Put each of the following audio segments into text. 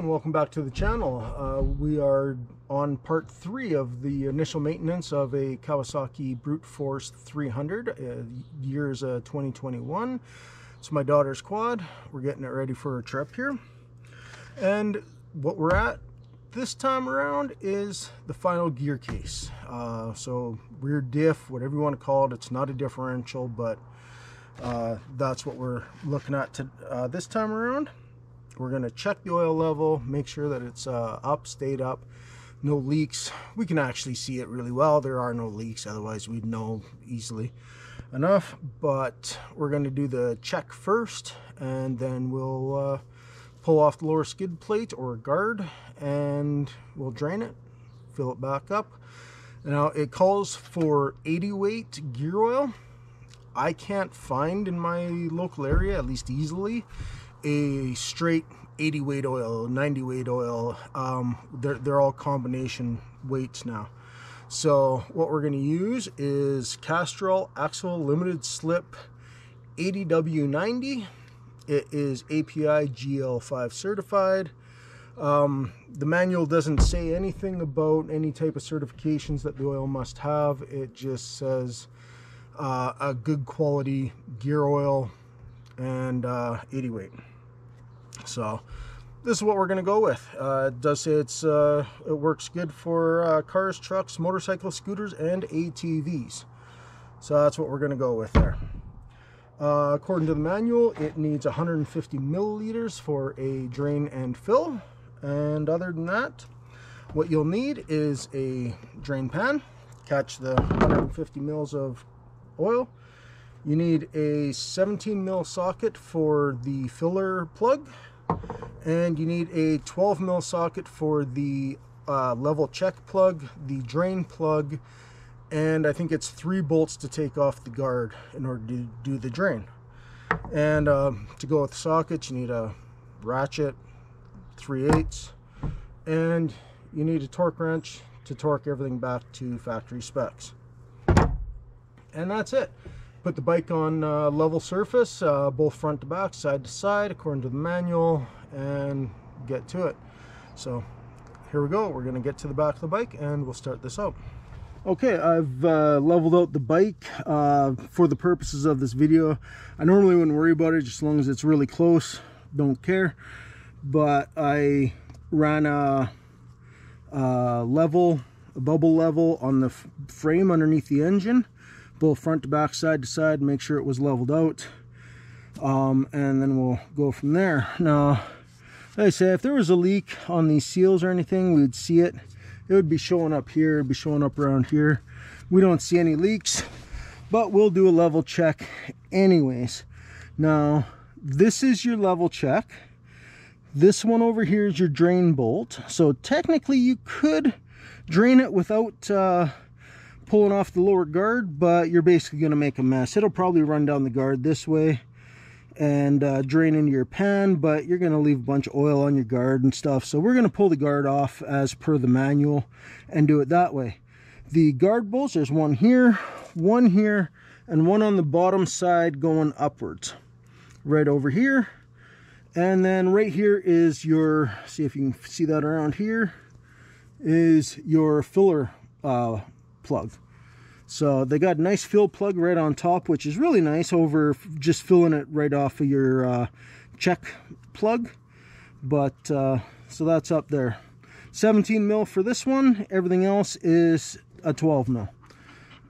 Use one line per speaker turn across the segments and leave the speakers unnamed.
and welcome back to the channel. We are on part 3 of the initial maintenance of a Kawasaki Brute Force 300. Year is 2021. It's my daughter's quad. We're getting it ready for a trip here. And what we're at this time around is the final gear case. So rear diff, whatever you want to call it. It's not a differential, but that's what we're looking at this time around. We're going to check the oil level, make sure that it's up, stayed up, no leaks. We can actually see it really well. There are no leaks, otherwise we'd know easily enough. But we're going to do the check first, and then we'll pull off the lower skid plate or guard, and we'll drain it, fill it back up. Now it calls for 80 weight gear oil. I can't find in my local area, at least easily, a straight 80 weight oil, 90 weight oil. They're all combination weights now. So what we're going to use is Castrol Axle Limited Slip 80W90. It is API GL5 certified. The manual doesn't say anything about any type of certifications that the oil must have. It just says a good quality gear oil and 80 weight. So this is what we're going to go with. It does say it works good for cars, trucks, motorcycles, scooters, and ATVs. So that's what we're going to go with there. According to the manual, it needs 150 milliliters for a drain and fill. And other than that, what you'll need is a drain pan. Catch the 150 mils of oil. You need a 17 mil socket for the filler plug, and you need a 12 mil socket for the level check plug, the drain plug, and I think it's 3 bolts to take off the guard in order to do the drain. And to go with the sockets, you need a ratchet, 3/8, and you need a torque wrench to torque everything back to factory specs. And that's it. Put the bike on level surface, both front to back, side to side, according to the manual, and get to it. So here we go. We're going to get to the back of the bike and we'll start this out. Okay, I've leveled out the bike for the purposes of this video. I normally wouldn't worry about it, just as long as it's really close, don't care. But I ran a bubble level on the frame underneath the engine, both front to back, side to side, make sure it was leveled out, and then we'll go from there. Now, like I say, if there was a leak on these seals or anything, we'd see it. It would be showing up here, it'd be showing up around here. We don't see any leaks, but we'll do a level check anyways. Now, this is your level check. This one over here is your drain bolt. So technically you could drain it without pulling off the lower guard, but you're basically going to make a mess. It'll probably run down the guard this way and drain into your pan, but you're going to leave a bunch of oil on your guard and stuff. So we're going to pull the guard off as per the manual and do it that way. The guard bolts, there's one here, and one on the bottom side going upwards, right over here. And then right here is your, see if you can see that around here, is your filler plug. So they got a nice fill plug right on top, which is really nice over just filling it right off of your check plug. But so that's up there. 17 mil for this one. Everything else is a 12 mil.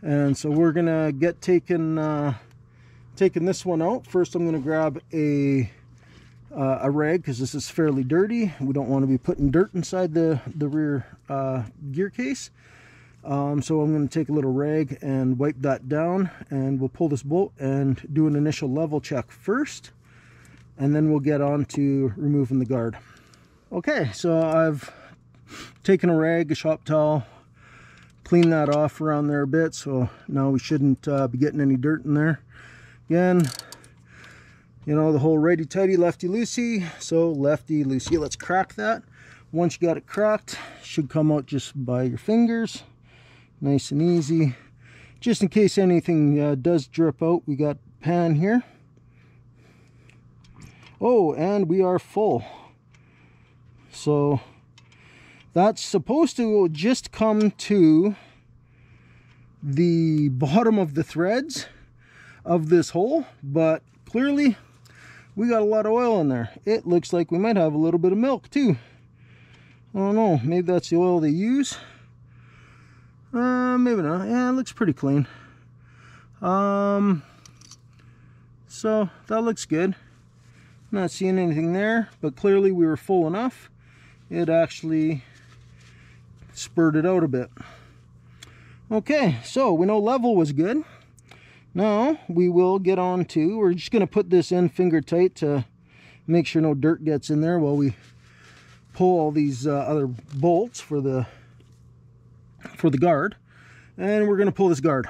And so we're gonna get taking this one out. First, I'm gonna grab a rag, because this is fairly dirty. We don't want to be putting dirt inside the rear gear case. So I'm going to take a little rag and wipe that down, and we'll pull this bolt and do an initial level check first, and then we'll get on to removing the guard. Okay, so I've taken a rag, a shop towel, cleaned that off around there a bit, so now we shouldn't be getting any dirt in there. Again, you know, the whole righty-tighty, lefty-loosey, so lefty-loosey. Let's crack that. Once you got it cracked, it should come out just by your fingers. Nice and easy. Just in case anything does drip out, we got pan here. Oh, and we are full. So that's supposed to just come to the bottom of the threads of this hole, but clearly we got a lot of oil in there. It looks like we might have a little bit of milk too. I don't know, maybe that's the oil they use. Maybe not. Yeah, it looks pretty clean. So that looks good. Not seeing anything there, but clearly we were full enough. It actually spurted out a bit. Okay, so we know level was good. Now we will get on to, we're just going to put this in finger tight to make sure no dirt gets in there while we pull all these other bolts for the guard. And we're going to pull this guard.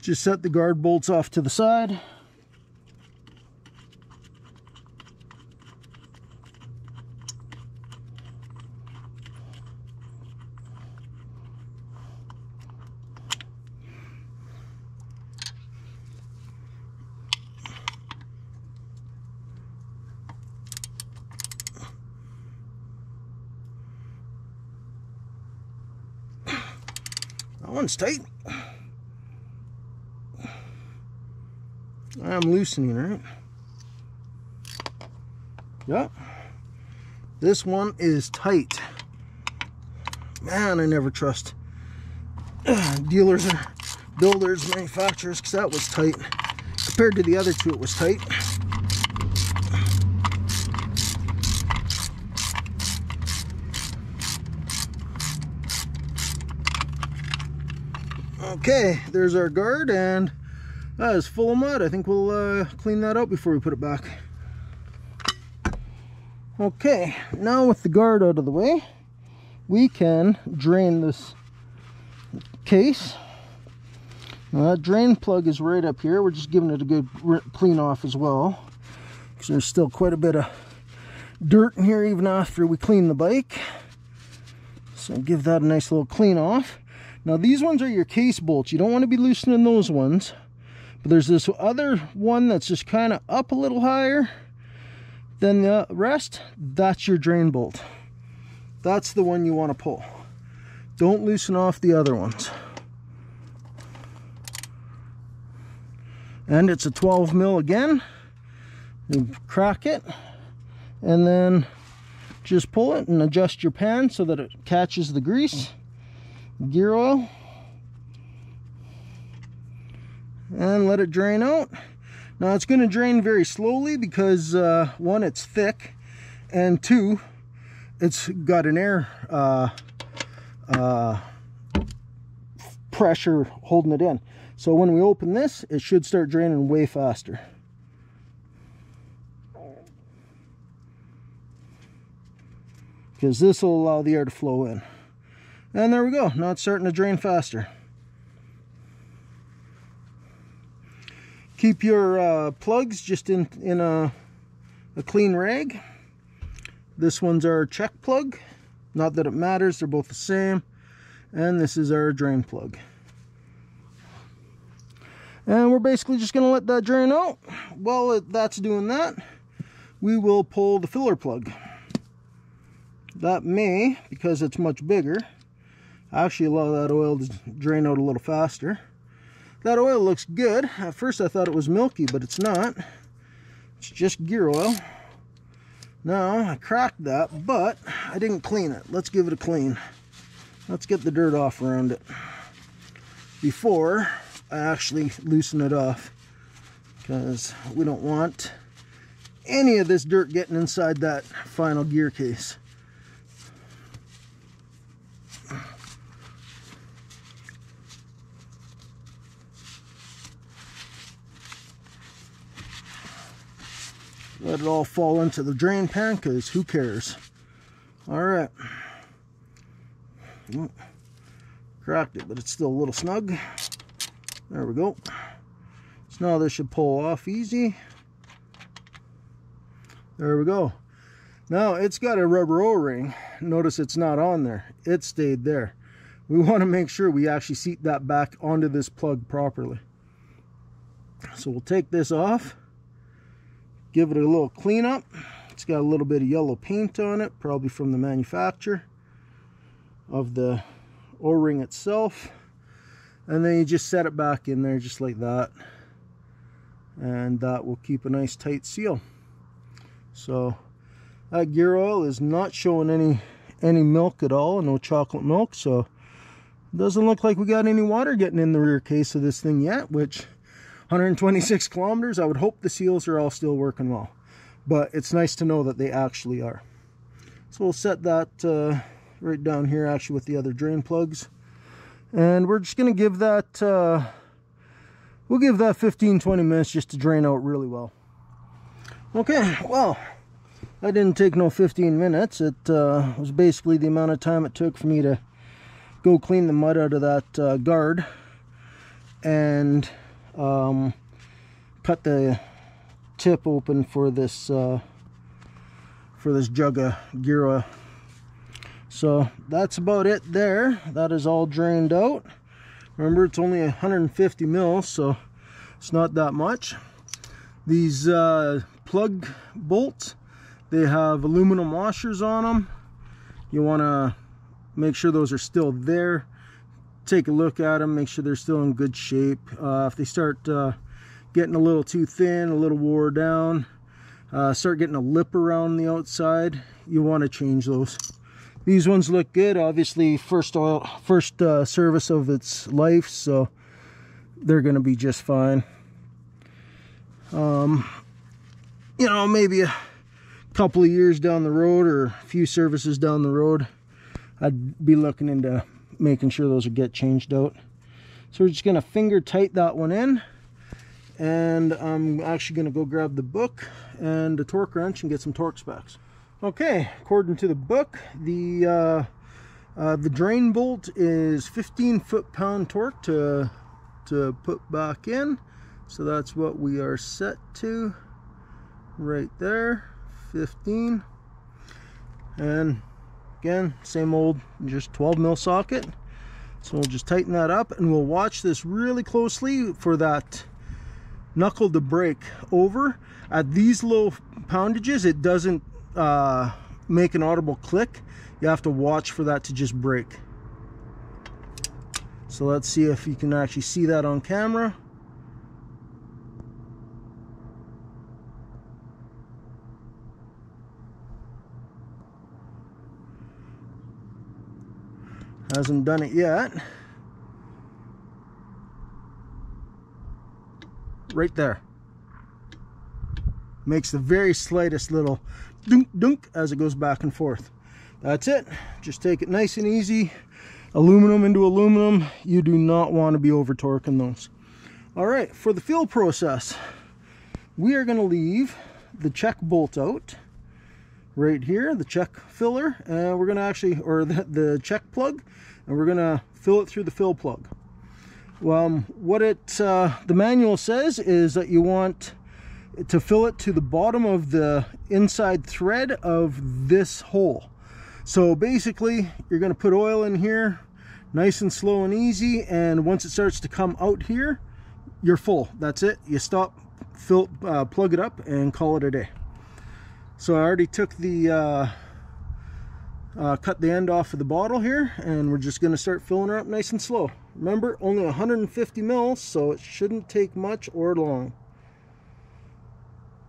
Just set the guard bolts off to the side. That one's tight. I'm loosening, right? Yep. This one is tight. Man, I never trust dealers or builders, manufacturers, because that was tight. Compared to the other two, it was tight. Okay, there's our guard, and that is full of mud. I think we'll clean that out before we put it back. Okay, now with the guard out of the way, we can drain this case. Now that drain plug is right up here. We're just giving it a good clean off as well, because there's still quite a bit of dirt in here even after we clean the bike. So give that a nice little clean off. Now these ones are your case bolts. You don't want to be loosening those ones. But there's this other one that's just kind of up a little higher than the rest. That's your drain bolt. That's the one you want to pull. Don't loosen off the other ones. And it's a 12 mil again. You crack it and then just pull it and adjust your pan so that it catches the grease, gear oil, and let it drain out. Now it's going to drain very slowly because one, it's thick, and two, it's got an air pressure holding it in. So when we open this, it should start draining way faster. Because this will allow the air to flow in. And there we go. Now it's starting to drain faster. Keep your plugs just in a clean rag. This one's our check plug. Not that it matters, they're both the same. And this is our drain plug. And we're basically just going to let that drain out. While that's doing that, we will pull the filler plug. That may, because it's much bigger, actually allow that oil to drain out a little faster. That oil looks good. At first I thought it was milky, but it's not. It's just gear oil. Now, I cracked that, but I didn't clean it. Let's give it a clean. Let's get the dirt off around it before I actually loosen it off, because we don't want any of this dirt getting inside that final gear case. let it all fall into the drain pan, because who cares? Alright. Cracked it, but it's still a little snug. There we go. So now this should pull off easy. There we go. Now it's got a rubber O-ring. Notice it's not on there. It stayed there. We want to make sure we actually seat that back onto this plug properly. So we'll take this off. Give it a little cleanup. It's got a little bit of yellow paint on it, probably from the manufacturer of the O-ring itself. And then you just set it back in there just like that. And that will keep a nice tight seal. So that gear oil is not showing any milk at all, no chocolate milk, so it doesn't look like we got any water getting in the rear case of this thing yet, which 126 kilometers, I would hope the seals are all still working well. But it's nice to know that they actually are. So we'll set that right down here actually with the other drain plugs. And we're just going to give that, we'll give that 15-20 minutes just to drain out really well. Okay, well, that didn't take no 15 minutes. It was basically the amount of time it took for me to go clean the mud out of that guard and cut the tip open for this jug of gear oil. So that's about it there. That is all drained out. Remember, it's only 150 mils, so it's not that much. These plug bolts, they have aluminum washers on them. You want to make sure those are still there. Take a look at them, make sure they're still in good shape. If they start getting a little too thin, a little wore down, start getting a lip around the outside, you want to change those. These ones look good. Obviously, first service of its life, so they're going to be just fine. You know, maybe a couple of years down the road or a few services down the road, I'd be looking into making sure those would get changed out. So we're just going to finger tight that one in, and I'm actually going to go grab the book and a torque wrench and get some torque specs. Okay, according to the book, the drain bolt is 15 foot-pound torque to put back in. So that's what we are set to right there, 15. And again, same old, just 12 mil socket. So we'll just tighten that up, and we'll watch this really closely for that knuckle to break over. At these low poundages, it doesn't make an audible click. You have to watch for that to just break. So let's see if you can actually see that on camera. Hasn't done it yet. Right there. Makes the very slightest little dunk dunk as it goes back and forth. That's it. Just take it nice and easy. Aluminum into aluminum. You do not want to be over torquing those. Alright, for the fill process, we are going to leave the check bolt out right here, the check filler, and we're going to actually, or the check plug, and we're going to fill it through the fill plug. What the manual says is that you want to fill it to the bottom of the inside thread of this hole. So basically, you're going to put oil in here, nice and slow and easy, and once it starts to come out here, you're full. That's it. You stop, plug it up, and call it a day. So I already took the cut the end off of the bottle here, and we're just going to start filling her up nice and slow. Remember, only 150 mils, so it shouldn't take much or long.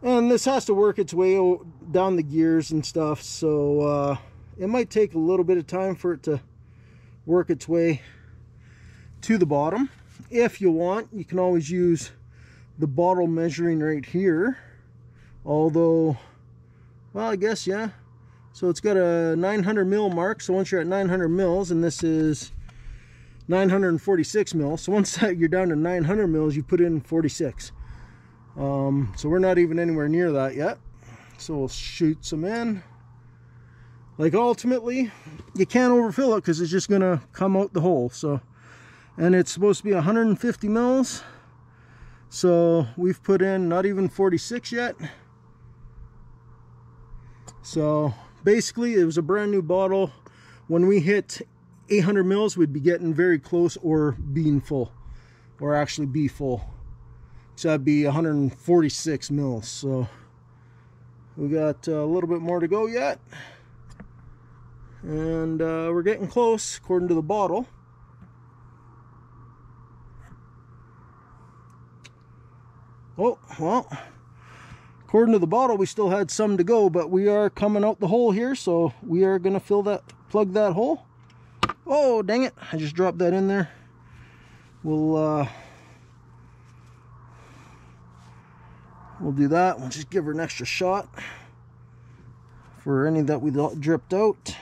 And this has to work its way down the gears and stuff, so it might take a little bit of time for it to work its way to the bottom. If you want, you can always use the bottle measuring right here, although, well, I guess, yeah. So it's got a 900 mil mark, so once you're at 900 mils, and this is 946 mils, so once you're down to 900 mils, you put in 46. So we're not even anywhere near that yet. So we'll shoot some in. Like ultimately, you can't overfill it because it's just gonna come out the hole. So, and it's supposed to be 150 mils. So we've put in not even 46 yet. So basically it was a brand new bottle. When we hit 800 mils, we'd be getting very close or being full, or actually be full. So that'd be 146 mils. So we got a little bit more to go yet. And we're getting close according to the bottle. Oh, well, according to the bottle, we still had some to go, but we are coming out the hole here, so we are going to plug that hole. Oh, dang it. I just dropped that in there. We'll do that. We'll just give her an extra shot for any that we dripped out.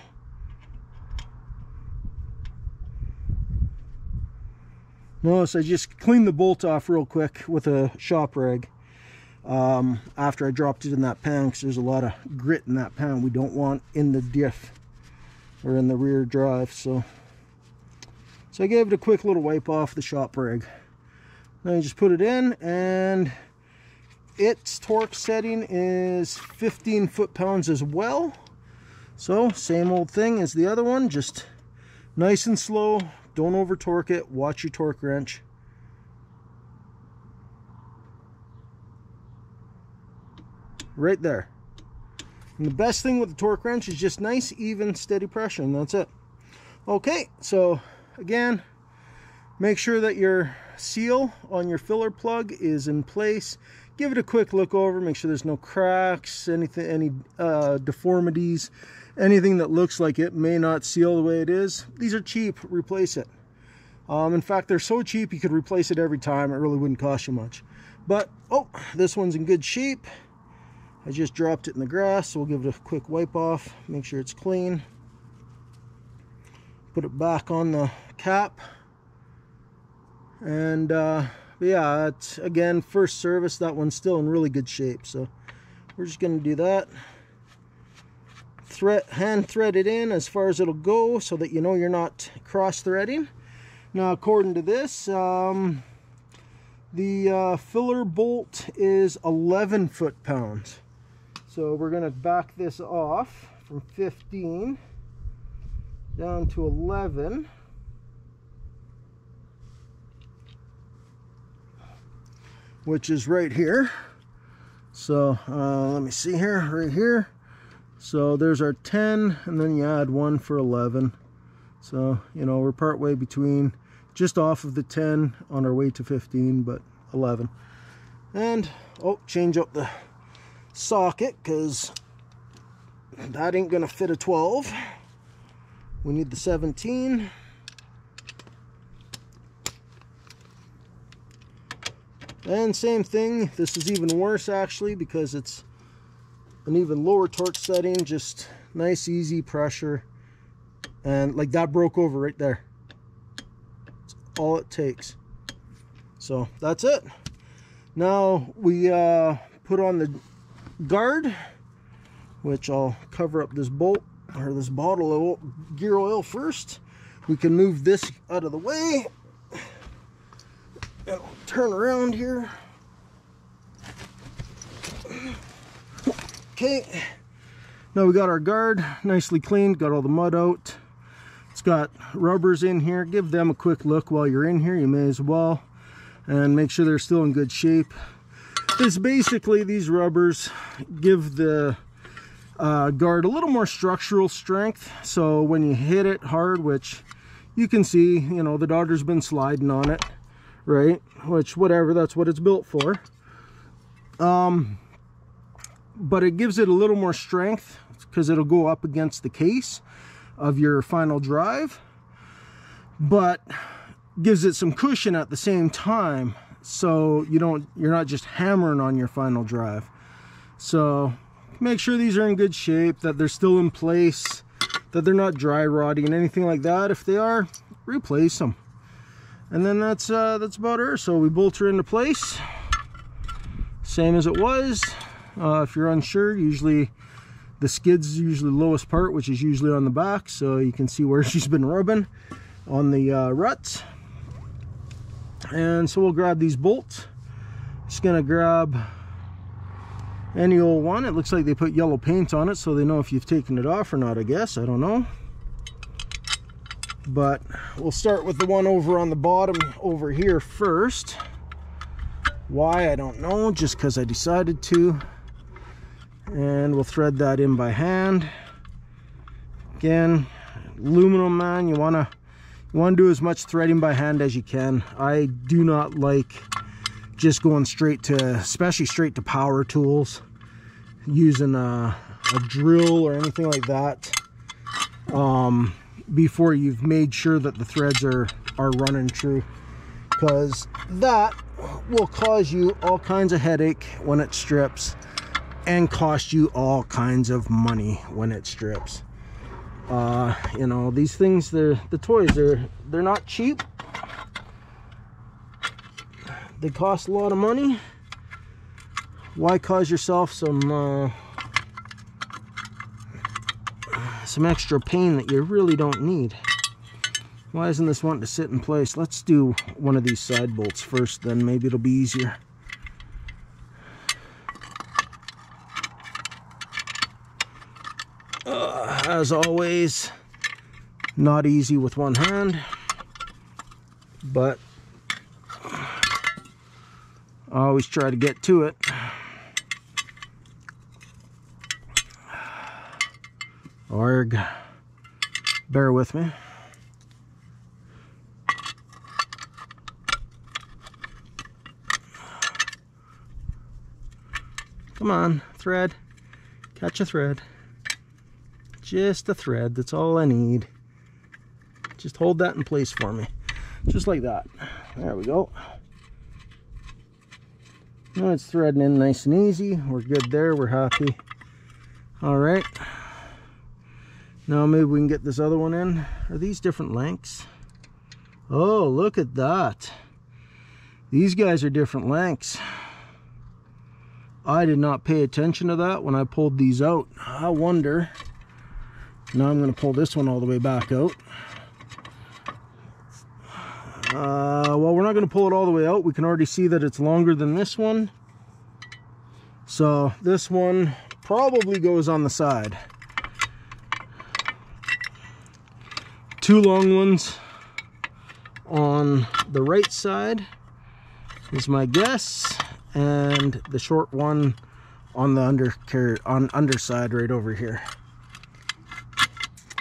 Notice I just cleaned the bolt off real quick with a shop rag after I dropped it in that pan, because there's a lot of grit in that pan we don't want in the diff or in the rear drive. So I gave it a quick little wipe off the shop rag. Now you just put it in, and its torque setting is 15 foot-pounds as well. So same old thing as the other one, just nice and slow. Don't over torque it. Watch your torque wrench. Right there. And the best thing with the torque wrench is just nice, even, steady pressure, and that's it. Okay, so again, make sure that your seal on your filler plug is in place. Give it a quick look over, make sure there's no cracks, anything, any deformities, anything that looks like it may not seal the way it is. These are cheap, replace it. In fact, they're so cheap you could replace it every time. It really wouldn't cost you much. But, oh, this one's in good shape. I just dropped it in the grass, so we'll give it a quick wipe off, make sure it's clean. Put it back on the cap. And yeah, it's, again, first service, that one's still in really good shape. So we're just going to do that. Hand thread it in as far as it'll go, so that you know you're not cross threading. Now, according to this, the filler bolt is 11 foot-pounds. So we're going to back this off from 15 down to 11. Which is right here. So let me see here, right here. So there's our 10, and then you add 1 for 11. So, you know, we're part way between, just off of the 10 on our way to 15, but 11. And, oh, change up the socket, because that ain't gonna fit a 12. We need the 17. And same thing, this is even worse actually, because it's an even lower torque setting, just nice easy pressure, and like that broke over right there. That's all it takes. So that's it. Now we put on the guard, which I'll cover up this bolt or this bottle of gear oil first. We can move this out of the way. And I'll turn around here. Okay, now we got our guard nicely cleaned, got all the mud out. It's got rubbers in here. Give them a quick look while you're in here, you may as well, and make sure they're still in good shape. It's basically, these rubbers give the guard a little more structural strength, so when you hit it hard, which you can see, you know, the daughter's been sliding on it, right? Which, whatever, that's what it's built for. But it gives it a little more strength because it'll go up against the case of your final drive, but gives it some cushion at the same time, so you're not just hammering on your final drive. So make sure these are in good shape, that they're still in place, that they're not dry rotting, anything like that. If they are, replace them. And then that's about her. So we bolt her into place, same as it was. If you're unsure, usually the skid's usually the lowest part, which is usually on the back, so you can see where she's been rubbing on the ruts. And so we'll grab these bolts. Just gonna grab any old one. It looks like they put yellow paint on it so they know if you've taken it off or not, I guess. I don't know. But we'll start with the one over on the bottom over here first. Why, I don't know, just because I decided to. And we'll thread that in by hand. Again, aluminum, man, you want to do as much threading by hand as you can. I do not like just going straight to, especially straight to power tools, using a drill or anything like that, before you've made sure that the threads are running true, because that will cause you all kinds of headache when it strips and cost you all kinds of money when it strips. You know, these things, the toys, they're not cheap. They cost a lot of money. Why cause yourself some extra pain that you really don't need? Why isn't this wanting to sit in place? Let's do one of these side bolts first, then maybe it'll be easier. As always, not easy with one hand, but I always try to get to it. Arg, bear with me. Come on, thread, catch a thread. Just a thread, that's all I need. Just hold that in place for me. Just like that. There we go. Now it's threading in nice and easy. We're good there, we're happy. Alright. Now maybe we can get this other one in. Are these different lengths? Oh, look at that. These guys are different lengths. I did not pay attention to that when I pulled these out. I wonder. Now I'm going to pull this one all the way back out. Well, we're not going to pull it all the way out. We can already see that it's longer than this one. So this one probably goes on the side. Two long ones on the right side is my guess, and the short one on the underside right over here.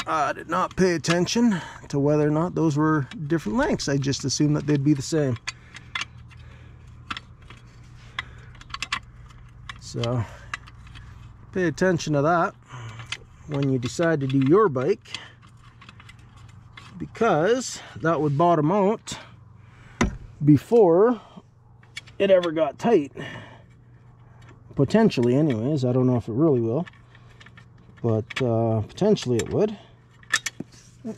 I did not pay attention to whether or not those were different lengths. I just assumed that they'd be the same. So pay attention to that when you decide to do your bike, because that would bottom out before it ever got tight. Potentially anyways. I don't know if it really will, but potentially it would. There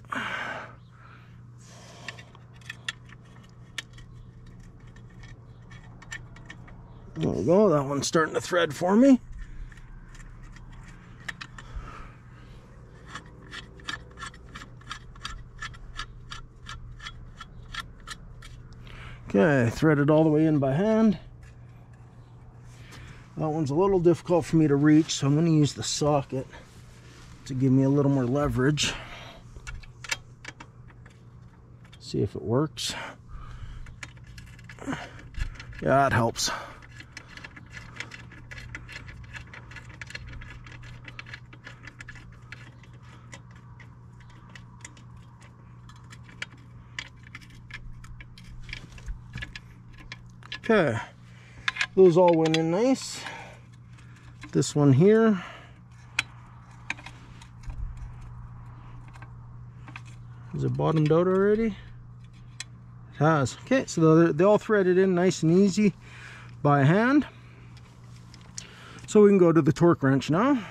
we go, that one's starting to thread for me. Okay, threaded all the way in by hand. That one's a little difficult for me to reach, so I'm going to use the socket to give me a little more leverage. See if it works. Yeah, it helps. Okay, those all went in nice. This one here, is it bottomed out already? It has. Okay, so they all threaded in nice and easy by hand. So we can go to the torque wrench now.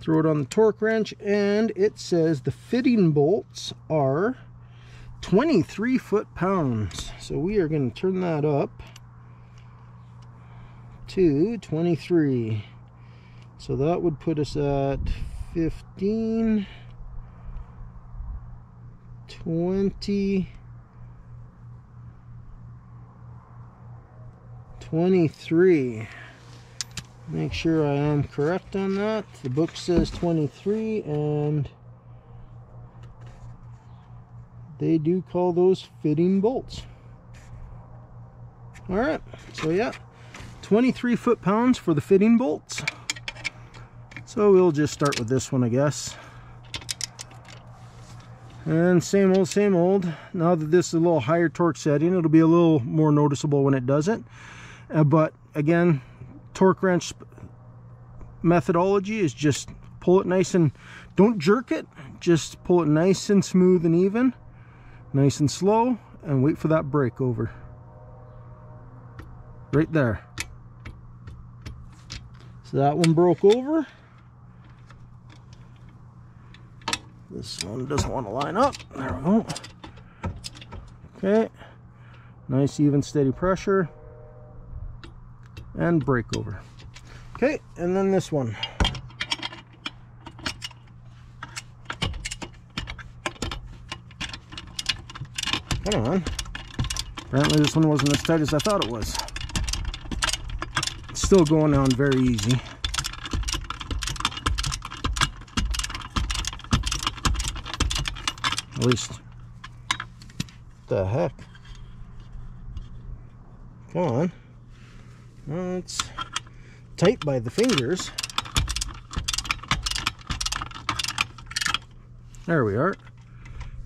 Throw it on the torque wrench, and it says the fitting bolts are 23 foot-pounds. So we are going to turn that up to 23. So that would put us at 15, 20, 23. Make sure I am correct on that. The book says 23, and they do call those fitting bolts. Alright, so yeah, 23 foot-pounds for the fitting bolts. So we'll just start with this one, I guess. And same old, same old. Now that this is a little higher torque setting, it'll be a little more noticeable when it does it. But again, torque wrench methodology is just pull it nice and don't jerk it. Just pull it nice and smooth and even, nice and slow, and wait for that break over. Right there. So that one broke over. This one doesn't want to line up. There we go. Okay. Nice, even, steady pressure. And break over. Okay, and then this one. Come on. Apparently this one wasn't as tight as I thought it was. It's still going on very easy. At least. What the heck? Come on. Well, it's tight by the fingers. There we are.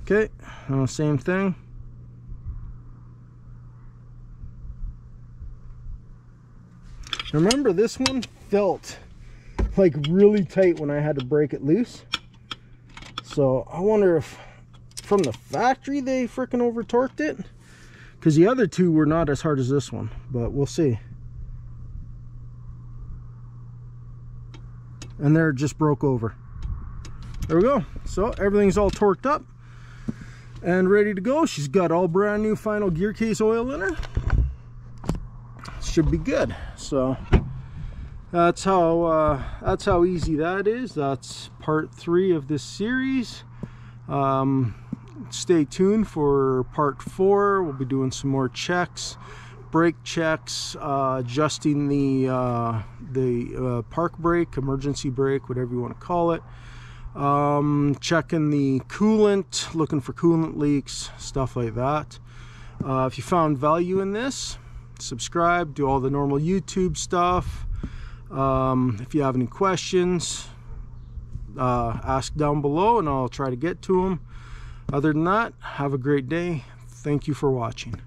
Okay, same thing. Remember, this one felt like really tight when I had to break it loose. So I wonder if from the factory they freaking over torqued it, because the other two were not as hard as this one, but we'll see. And there, it just broke over. There we go. So everything's all torqued up and ready to go. She's got all brand new final gear case oil in her. Should be good. So that's how easy that is. That's part 3 of this series. Stay tuned for part 4. We'll be doing some more checks, brake checks, adjusting the park brake, emergency brake, whatever you want to call it. Checking the coolant, looking for coolant leaks, stuff like that. If you found value in this, subscribe, do all the normal YouTube stuff. If you have any questions, ask down below and I'll try to get to them. Other than that, have a great day. Thank you for watching.